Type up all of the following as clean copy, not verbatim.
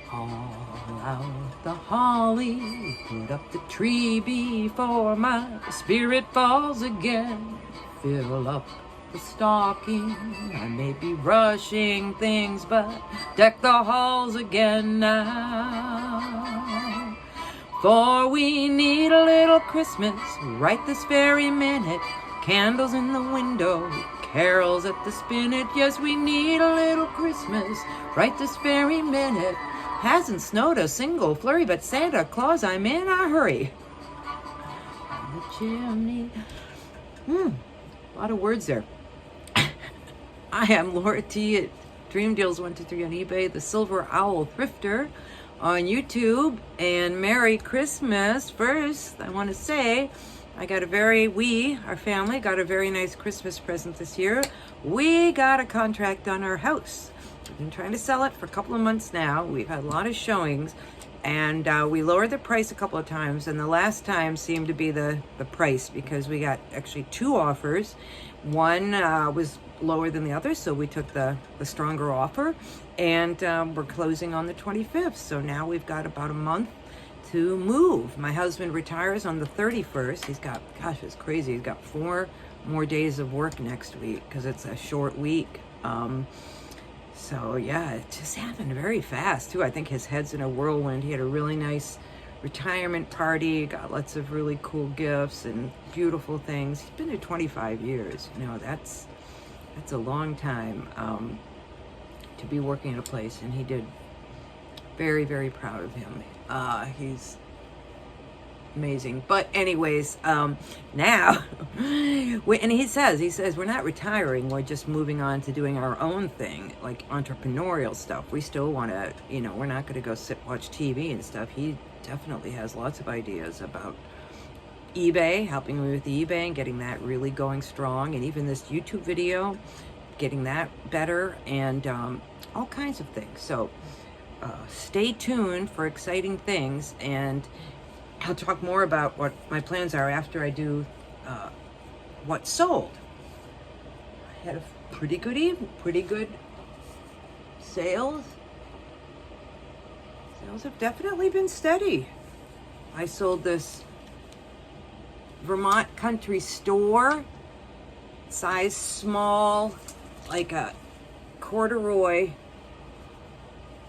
Haul out the holly, put up the tree before my spirit falls again. Fill up the stocking, I may be rushing things, but deck the halls again now. For we need a little Christmas right this very minute. Candles in the window, carols at the spinet. Yes, we need a little Christmas right this very minute. Hasn't snowed a single flurry, but Santa Claus, I'm in a hurry. On the chimney. A lot of words there. I am Laura T at Dream Deals 123 on eBay, the Silver Owl Thrifter on YouTube, and Merry Christmas. First, I want to say our family got a very nice Christmas present this year. We got a contract on our house. We've been trying to sell it for a couple of months now. We've had a lot of showings, and we lowered the price a couple of times, and the last time seemed to be the price, because we got actually two offers. One was lower than the other, so we took the stronger offer, and we're closing on the 25th. So now we've got about a month to move. My husband retires on the 31st. He's got, gosh, it's crazy. He's got 4 more days of work next week because it's a short week. So yeah, it just happened very fast too. I think his head's in a whirlwind. He had a really nice retirement party, got lots of really cool gifts and beautiful things. He's been there 25 years. You know, that's a long time to be working at a place, and he did. Very, very proud of him. He's amazing. But anyways, now, and he says we're not retiring, we're just moving on to doing our own thing, like entrepreneurial stuff. We still want to, we're not going to go watch TV and stuff. He definitely has lots of ideas about eBay, helping me with eBay and getting that really going strong, and even this YouTube video, getting that better, and all kinds of things. So stay tuned for exciting things, and I'll talk more about what my plans are after I do what sold. I had a pretty good sales. Sales have definitely been steady. I sold this Vermont Country Store, size small, like a corduroy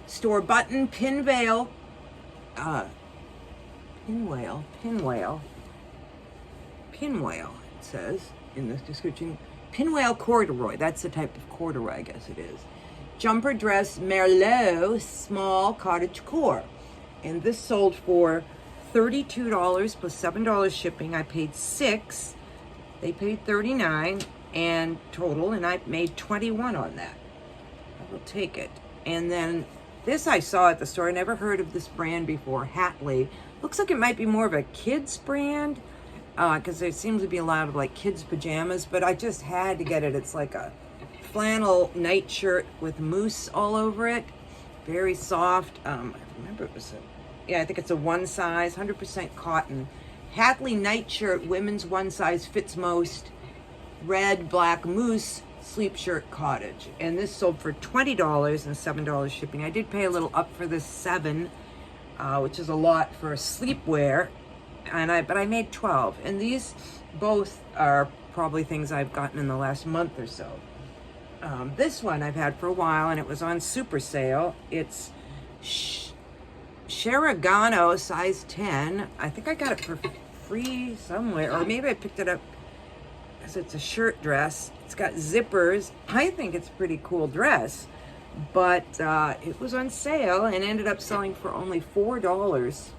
store button pinwheel, it says in the description. Pinwheel corduroy, that's the type of corduroy, I guess it is. Jumper dress Merlot, small cottage core. And this sold for $32 plus $7 shipping. I paid $6. They paid $39 and total, and I made $21 on that. I will take it. And then this I saw at the store. I never heard of this brand before, Hatley. Looks like it might be more of a kids brand, because there seems to be a lot of like kids pajamas, but I just had to get it. It's like a flannel nightshirt with mousse all over it. Very soft. I remember it was I think it's a one size, 100% cotton. Hatley nightshirt, women's one size, fits most. Red, black mousse, sleep shirt cottage. And this sold for $20 and $7 shipping. I did pay a little up for this $7, which is a lot for sleepwear. But I made $12. And these both are probably things I've gotten in the last month or so. This one I've had for a while, and it was on super sale. It's Sheragano size 10. I think I got it for free somewhere, or maybe I picked it up because it's a shirt dress. It's got zippers. I think it's a pretty cool dress, but it was on sale and ended up selling for only $4,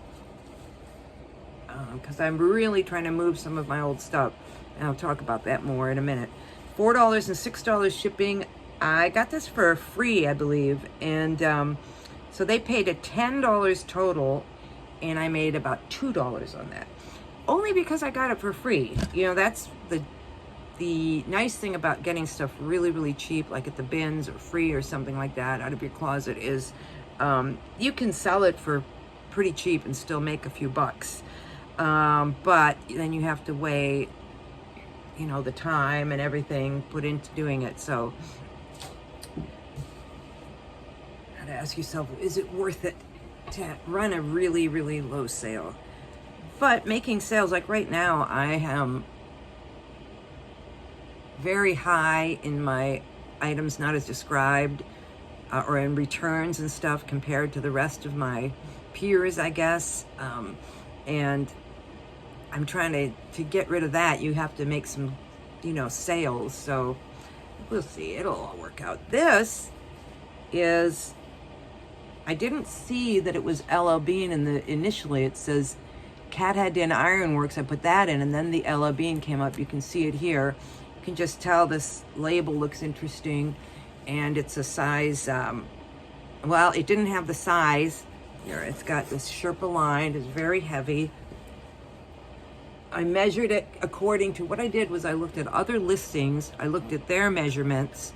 because I'm really trying to move some of my old stuff, and I'll talk about that more in a minute. $4 and $6 shipping. I got this for free, I believe, and so they paid a $10 total, and I made about $2 on that. Only because I got it for free. That's the nice thing about getting stuff really, really cheap, like at the bins or free or something like that out of your closet, is you can sell it for pretty cheap and still make a few bucks. But then you have to weigh, the time and everything put into doing it. So gotta ask yourself, is it worth it to run a really, really low sale? But making sales, like right now, I am very high in my items not as described, or in returns and stuff compared to the rest of my peers, I guess. And I'm trying to get rid of that. You have to make some, sales. So we'll see. It'll all work out. This is, I didn't see that it was LL Bean initially. It says Cat Head Inn Ironworks. I put that in, and then the LL Bean came up. You can see it here. You can just tell this label looks interesting, and it's a size, well, it didn't have the size. Here, it's got this Sherpa line. It's very heavy. I measured it according to what I did was I looked at other listings. I looked at their measurements,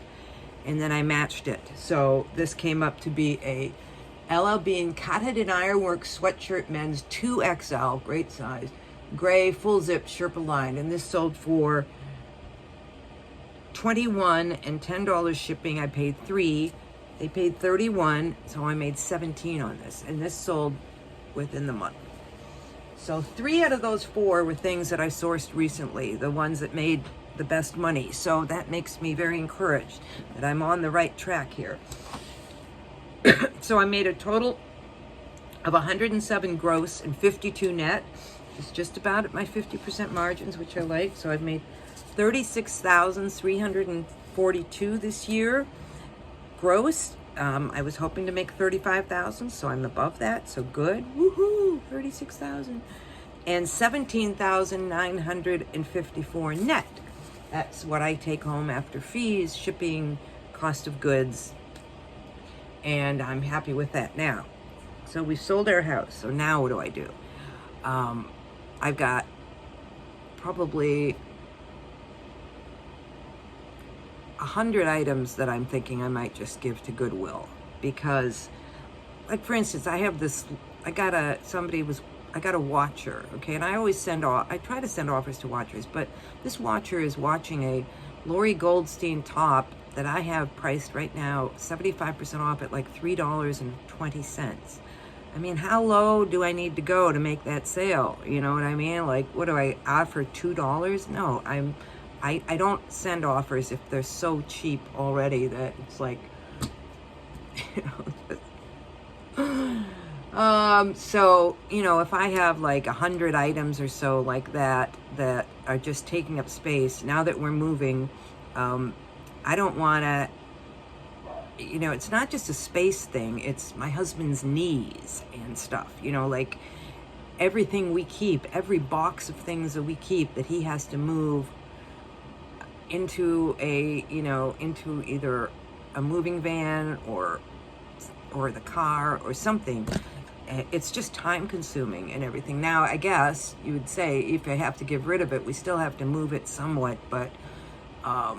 and then I matched it. So this came up to be a LL Bean Cat Head Inn Ironworks sweatshirt men's 2XL, great size, gray full zip Sherpa line, and this sold for $21 and $10 shipping. I paid $3. They paid $31, so I made $17 on this, and this sold within the month. So 3 out of those 4 were things that I sourced recently, the ones that made the best money. So that makes me very encouraged that I'm on the right track here. So I made a total of 107 gross and 52 net. It's just about at my 50% margins, which I like. So I've made $36,342 this year gross. I was hoping to make 35,000, so I'm above that, so good. Woohoo, 36,000. And 17,954 net. That's what I take home after fees, shipping, cost of goods, and I'm happy with that now. So we sold our house, so now what do I do? I've got probably 100 items that I'm thinking I might just give to Goodwill, because, like, for instance, I have this, I got a watcher, okay, and I try to send offers to watchers, but this watcher is watching a Lori Goldstein top that I have priced right now 75% off at like $3.20. I mean, how low do I need to go to make that sale? You know what I mean? Like, what do I offer, $2? No, I don't send offers if they're so cheap already that it's like, so, if I have like 100 items or so like that are just taking up space, now that we're moving, I don't want to, it's not just a space thing, it's my husband's knees and stuff, like everything we keep, every box of things that we keep that he has to move into into either a moving van or the car or something. It's just time consuming and everything. Now, I guess you would say if I have to get rid of it, we still have to move it somewhat, but I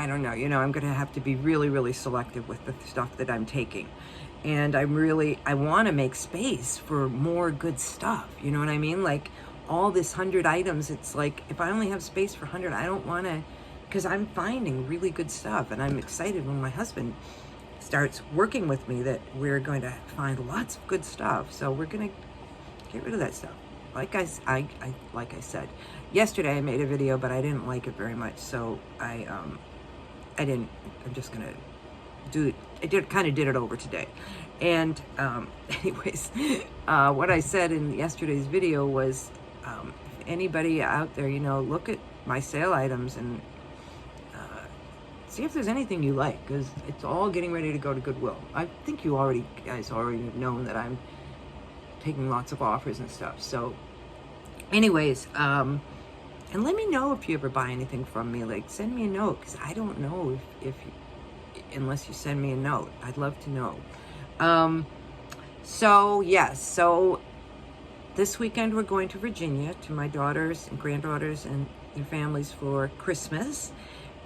don't know, I'm going to have to be really, really selective with the stuff that I'm taking. And I want to make space for more good stuff. You know what I mean? Like all this 100 items, it's like, if I only have space for 100, I don't want to, because I'm finding really good stuff. And I'm excited when my husband starts working with me that we're going to find lots of good stuff. So we're going to get rid of that stuff. Like I said, yesterday I made a video, but I didn't like it very much. So I'm just going to do it. I kind of did it over today. And anyways, what I said in yesterday's video was, if anybody out there, look at my sale items and see if there's anything you like, because it's all getting ready to go to Goodwill. I think you guys already have known that I'm taking lots of offers and stuff. So anyways, and let me know if you ever buy anything from me. Like, send me a note, because I don't know unless you send me a note. I'd love to know. So yes, so this weekend we're going to Virginia to my daughters and granddaughters and their families for Christmas.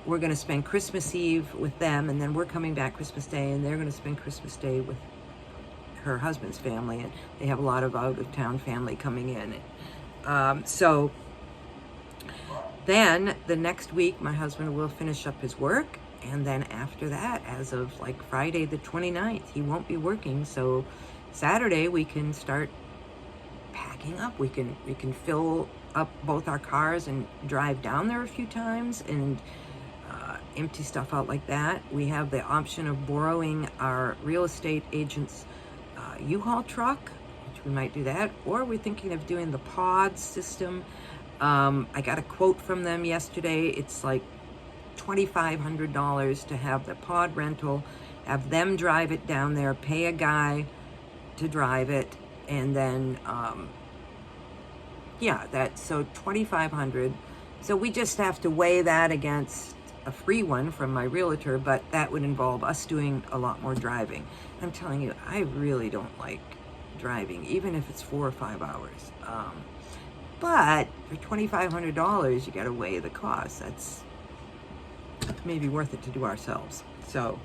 We're going to spend Christmas Eve with them, and then we're coming back Christmas Day, and they're going to spend Christmas Day with her husband's family, and they have a lot of out-of-town family coming in. So then the next week, my husband will finish up his work, And then after that, as of like Friday the 29th, he won't be working. So Saturday we can start packing up. We can fill up both our cars and drive down there a few times and empty stuff out like that. We have the option of borrowing our real estate agent's U-Haul truck, which we might do that, or we're thinking of doing the pod system. I got a quote from them yesterday. It's like $2,500 to have the pod rental, have them drive it down there, pay a guy to drive it, and then yeah, that's so $2,500. So we just have to weigh that against a free one from my realtor, but that would involve us doing a lot more driving. I'm telling you, I really don't like driving, even if it's 4 or 5 hours. But for $2,500, you got to weigh the cost. That's maybe worth it to do ourselves. So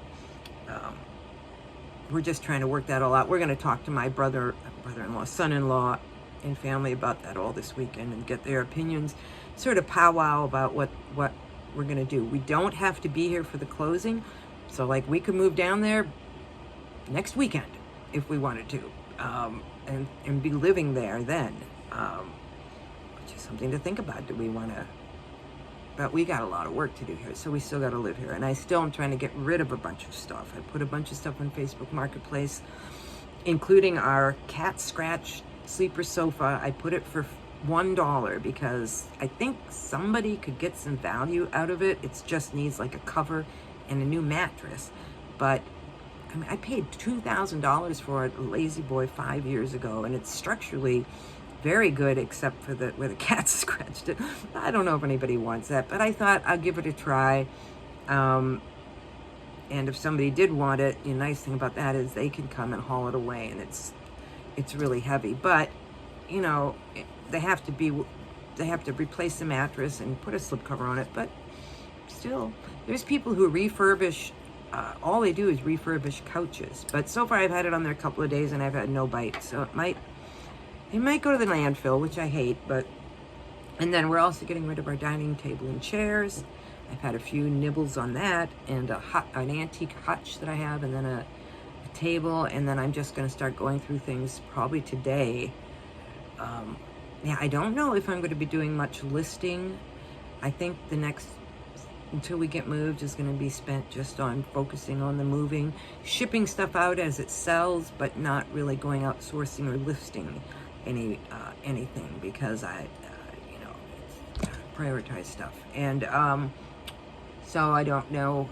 we're just trying to work that all out. We're going to talk to my brother-in-law, son-in-law, and family about that all this weekend and get their opinions, sort of powwow about what we're going to do. We don't have to be here for the closing, so like we could move down there next weekend if we wanted to, and be living there then, which is something to think about. Do we want to? But we got a lot of work to do here, so we still got to live here. And I still am trying to get rid of a bunch of stuff. I put a bunch of stuff on Facebook Marketplace, including our cat scratch sleeper sofa. I put it for $1 because I think somebody could get some value out of it. It just needs like a cover and a new mattress. But I mean, I paid $2,000 for it, a Lazy Boy, 5 years ago, and it's structurally very good, except for where the cat scratched it. I don't know if anybody wants that, but I thought I'll give it a try. And if somebody did want it, the nice thing about that is they can come and haul it away, and it's really heavy. But you know, they have to replace the mattress and put a slipcover on it. But still, there's people who refurbish. All they do is refurbish couches. But so far, I've had it on there a couple of days, and I've had no bite. So it might go to the landfill, which I hate. And then we're also getting rid of our dining table and chairs. I've had a few nibbles on that, and an antique hutch that I have, and then a table. And then I'm just going to start going through things probably today. Yeah, I don't know if I'm going to be doing much listing. I think the next, until we get moved, is going to be spent just on focusing on the moving, shipping stuff out as it sells, but not really going out sourcing or listing anything, because I prioritize stuff. And so I don't know.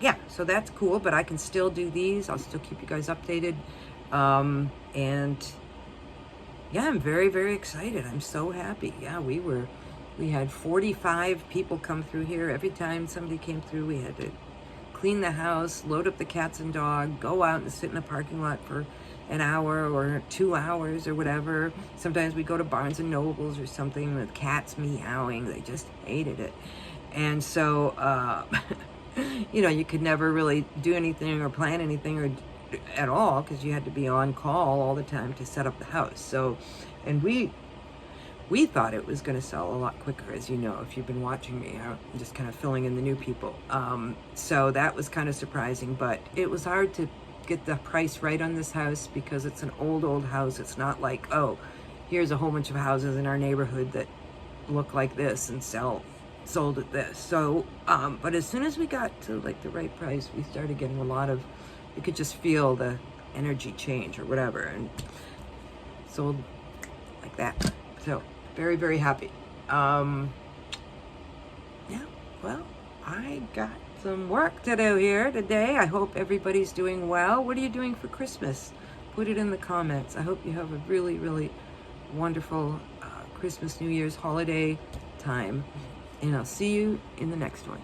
Yeah, so that's cool, but I can still do these. I'll still keep you guys updated. And yeah, I'm very, very excited. I'm so happy. Yeah, we had 45 people come through here. Every time somebody came through, we had to clean the house, load up the cats and dog, go out and sit in the parking lot for an hour or 2 hours or whatever. Sometimes we go to Barnes and Nobles or something with cats meowing. They just hated it. And so, you could never really do anything or plan anything or at all, because you had to be on call all the time to set up the house. So, and we thought it was going to sell a lot quicker, as you know, if you've been watching me. I'm just kind of filling in the new people. So that was kind of surprising, but it was hard to get the price right on this house because it's an old house. It's not like, oh, here's a whole bunch of houses in our neighborhood that look like this and sold at this. So, but as soon as we got to like the right price, we started getting a lot of, you could just feel the energy change or whatever, and sold like that. So very, very happy. Yeah, well, I got some work to do here today. I hope everybody's doing well. What are you doing for Christmas? Put it in the comments. I hope you have a really, really wonderful Christmas, New Year's holiday time, and I'll see you in the next one.